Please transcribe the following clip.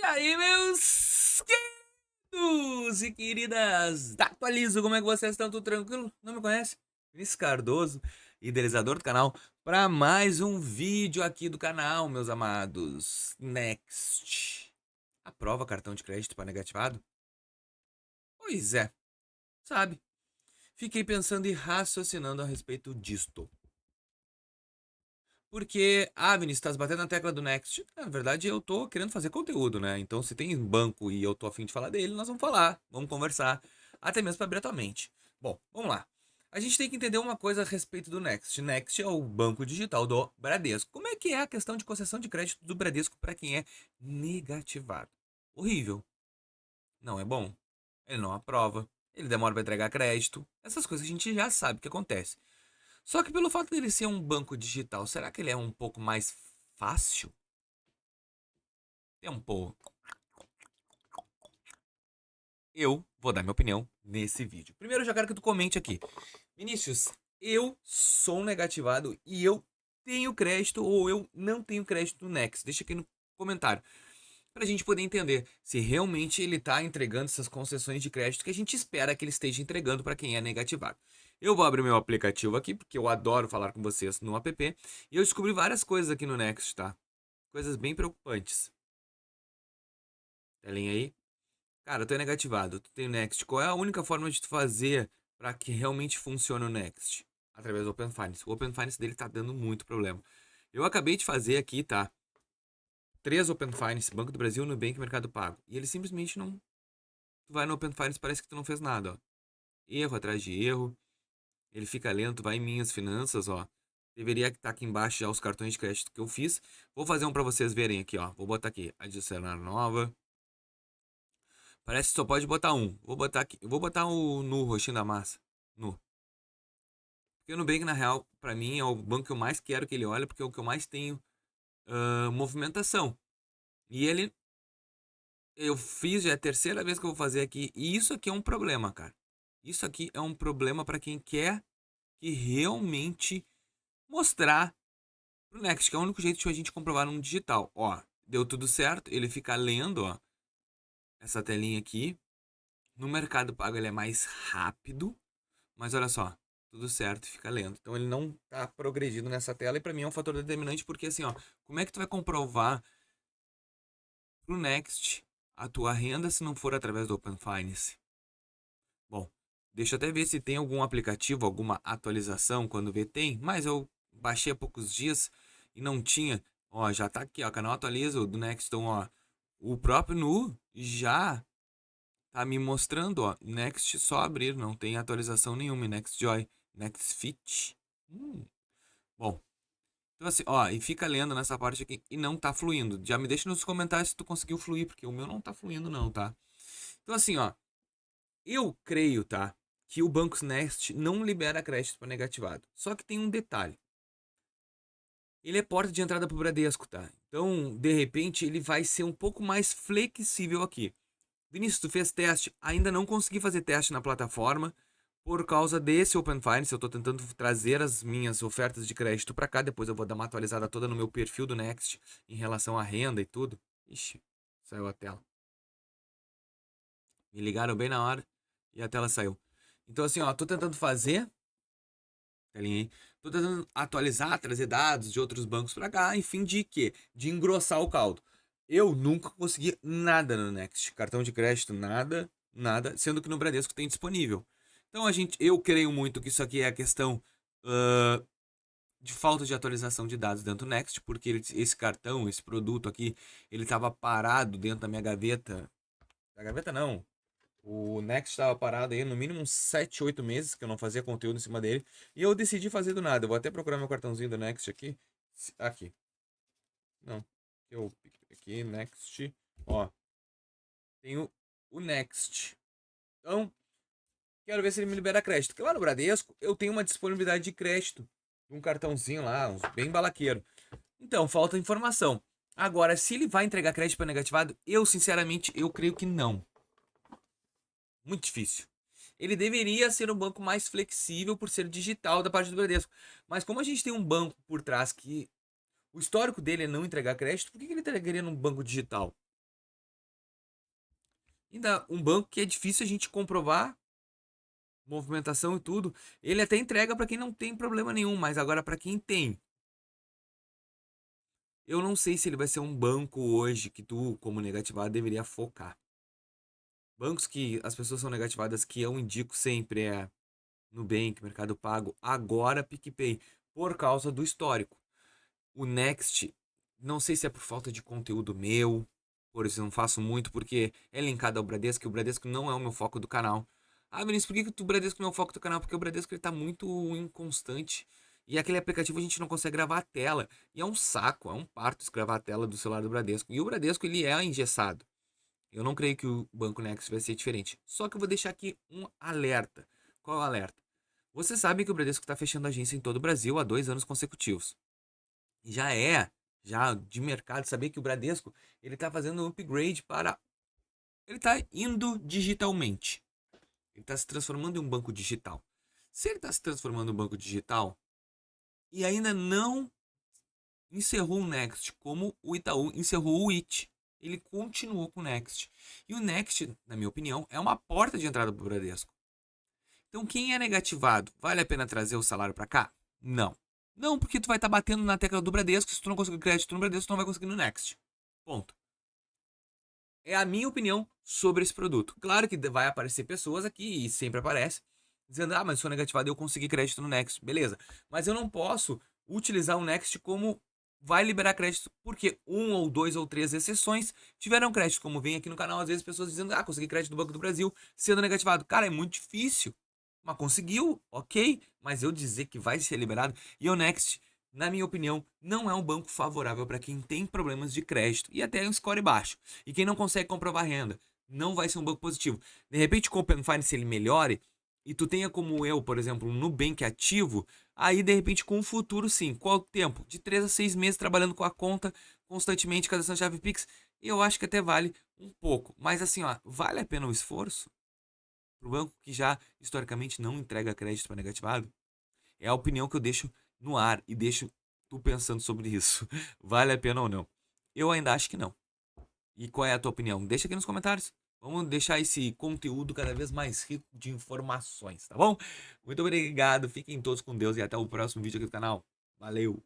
aí, meus queridos e queridas, atualizo, como é que vocês estão? Tudo tranquilo? Não me conhece? Vinícius Cardoso, idealizador do canal, para mais um vídeo aqui do canal, meus amados. Next. Aprova cartão de crédito para negativado? Pois é, sabe? Fiquei pensando e raciocinando a respeito disto. Porque, Vinícius, estás batendo na tecla do Next. Na verdade, eu tô querendo fazer conteúdo, né? Então, se tem banco e eu tô afim de falar dele, nós vamos falar, vamos conversar, até mesmo para abrir a tua mente. Bom, vamos lá. A gente tem que entender uma coisa a respeito do Next. Next é o banco digital do Bradesco. Como é que é a questão de concessão de crédito do Bradesco para quem é negativado? Horrível. Não é bom. Ele não aprova. Ele demora para entregar crédito. Essas coisas a gente já sabe o que acontece. Só que pelo fato dele ser um banco digital, será que ele é um pouco mais fácil? Tempo. Eu vou dar minha opinião nesse vídeo. Primeiro eu já quero que tu comente aqui. Vinícius, eu sou um negativado e eu tenho crédito ou eu não tenho crédito no Next? Deixa aqui no comentário. Pra gente poder entender se realmente ele tá entregando essas concessões de crédito que a gente espera que ele esteja entregando para quem é negativado. Eu vou abrir meu aplicativo aqui, porque eu adoro falar com vocês no app, e eu descobri várias coisas aqui no Next, tá? Coisas bem preocupantes. Telinha aí. Cara, tu é negativado, tu tem o Next. Qual é a única forma de tu fazer para que realmente funcione o Next? Através do Open Finance. O Open Finance dele tá dando muito problema. Eu acabei de fazer aqui, tá? 3 Open Finance, Banco do Brasil, Nubank e Mercado Pago. E ele simplesmente não. Tu vai no Open Finance, parece que tu não fez nada, ó. Erro atrás de erro. Ele fica lento, vai em minhas finanças, ó. Deveria estar aqui embaixo já os cartões de crédito que eu fiz. Vou fazer um para vocês verem aqui, ó. Vou botar aqui, adicionar nova. Parece que só pode botar um. Vou botar aqui, vou botar o Nu, roxinho da massa. Nu. Porque o Nubank, na real, pra mim é o banco que eu mais quero que ele olhe, porque é o que eu mais tenho movimentação. E ele, eu fiz, já é a terceira vez que eu vou fazer aqui. E isso aqui é um problema, cara. Isso aqui é um problema para quem quer que realmente mostrar pro Next, que é o único jeito de a gente comprovar no digital. Ó, deu tudo certo, ele fica lendo, ó, essa telinha aqui. No Mercado Pago ele é mais rápido, mas olha só, tudo certo, fica lento. Então ele não tá progredindo nessa tela e para mim é um fator determinante porque assim, ó, como é que tu vai comprovar pro Next a tua renda se não for através do Open Finance? Bom, deixa eu até ver se tem algum aplicativo, alguma atualização. Quando vê, tem, mas eu baixei há poucos dias e não tinha. Ó, já tá aqui, ó, canal atualiza do Nexton, ó. O próprio Nu já tá me mostrando, ó. Next só abrir, não tem atualização nenhuma. Next Joy, Next Fit. Bom, então assim, ó, e fica lendo nessa parte aqui e não tá fluindo. Já me deixa nos comentários se tu conseguiu fluir, porque o meu não tá fluindo não, tá? Então assim, ó, eu creio, tá, que o Banco Next não libera crédito para negativado. Só que tem um detalhe. Ele é porta de entrada para o Bradesco, tá? Então, de repente, ele vai ser um pouco mais flexível aqui. Vinícius, tu fez teste? Ainda não consegui fazer teste na plataforma por causa desse Open Finance. Eu estou tentando trazer as minhas ofertas de crédito para cá. Depois eu vou dar uma atualizada toda no meu perfil do Next em relação à renda e tudo. Ixi, saiu a tela. Me ligaram bem na hora e a tela saiu. Então, assim, ó, tô tentando fazer. Telinha aí. Tô tentando atualizar, trazer dados de outros bancos para cá, enfim, de quê? De engrossar o caldo. Eu nunca consegui nada no Next. Cartão de crédito, nada, nada, sendo que no Bradesco tem disponível. Então eu creio muito que isso aqui é a questão uh, de falta de atualização de dados dentro do Next, porque esse cartão, esse produto aqui, ele estava parado dentro da minha gaveta. Da gaveta não, o Next estava parado aí no mínimo uns 7, 8 meses que eu não fazia conteúdo em cima dele. E eu decidi fazer do nada. Eu vou até procurar meu cartãozinho do Next aqui. Aqui. Não. Eu aqui, Next. Ó. Tenho o Next. Então, quero ver se ele me libera crédito. Porque lá no Bradesco eu tenho uma disponibilidade de crédito. Um cartãozinho lá, uns bem balaqueiro. Então, falta informação. Agora, se ele vai entregar crédito para negativado, eu sinceramente eu creio que não. Muito difícil. Ele deveria ser um banco mais flexível por ser digital da parte do Bradesco. Mas como a gente tem um banco por trás que o histórico dele é não entregar crédito, por que ele entregaria num banco digital? Ainda um banco que é difícil a gente comprovar movimentação e tudo, ele até entrega para quem não tem problema nenhum, mas agora para quem tem, eu não sei se ele vai ser um banco hoje que tu, como negativado, deveria focar. Bancos que as pessoas são negativadas que eu indico sempre é Nubank, Mercado Pago, agora PicPay, por causa do histórico. O Next, não sei se é por falta de conteúdo meu, por isso eu não faço muito, porque é linkado ao Bradesco, e o Bradesco não é o meu foco do canal. Ah, Vinícius, por que o Bradesco não é o foco do canal? Porque o Bradesco ele tá muito inconstante. E aquele aplicativo a gente não consegue gravar a tela. E é um saco, é um parto gravar a tela do celular do Bradesco. E o Bradesco ele é engessado. Eu não creio que o Banco Next vai ser diferente. Só que eu vou deixar aqui um alerta. Qual é o alerta? Você sabe que o Bradesco está fechando agência em todo o Brasil há 2 anos consecutivos. Já de mercado, saber que o Bradesco ele está fazendo um upgrade para... Ele está indo digitalmente. Ele está se transformando em um banco digital. Se ele está se transformando em um banco digital e ainda não encerrou o Next, como o Itaú encerrou o IT, ele continuou com o Next. E o Next, na minha opinião, é uma porta de entrada para o Bradesco. Então, quem é negativado, vale a pena trazer o salário para cá? Não. Não, porque tu vai estar batendo na tecla do Bradesco. Se tu não conseguir crédito no Bradesco, tu não vai conseguir no Next. Ponto. É a minha opinião sobre esse produto. Claro que vai aparecer pessoas aqui, e sempre aparece, dizendo, ah, mas eu sou negativado e eu consegui crédito no Next. Beleza. Mas eu não posso utilizar o Next como vai liberar crédito, porque 1 ou 2 ou 3 exceções tiveram crédito. Como vem aqui no canal, às vezes pessoas dizendo, ah, consegui crédito do Banco do Brasil sendo negativado. Cara, é muito difícil. Mas conseguiu, ok. Mas eu dizer que vai ser liberado. E o Next, na minha opinião, não é um banco favorável para quem tem problemas de crédito e até um score baixo. E quem não consegue comprovar renda, não vai ser um banco positivo. De repente, com o Open Finance ele melhore e tu tenha como eu, por exemplo, um Nubank ativo, aí de repente com o futuro sim. Qual o tempo? De 3 a 6 meses trabalhando com a conta constantemente, cada chave Pix, eu acho que até vale um pouco. Mas assim, ó, vale a pena o esforço? Para o banco que já historicamente não entrega crédito para negativado? É a opinião que eu deixo no ar e deixo tu pensando sobre isso. Vale a pena ou não? Eu ainda acho que não. E qual é a tua opinião? Deixa aqui nos comentários. Vamos deixar esse conteúdo cada vez mais rico de informações, tá bom? Muito obrigado, fiquem todos com Deus e até o próximo vídeo aqui do canal. Valeu!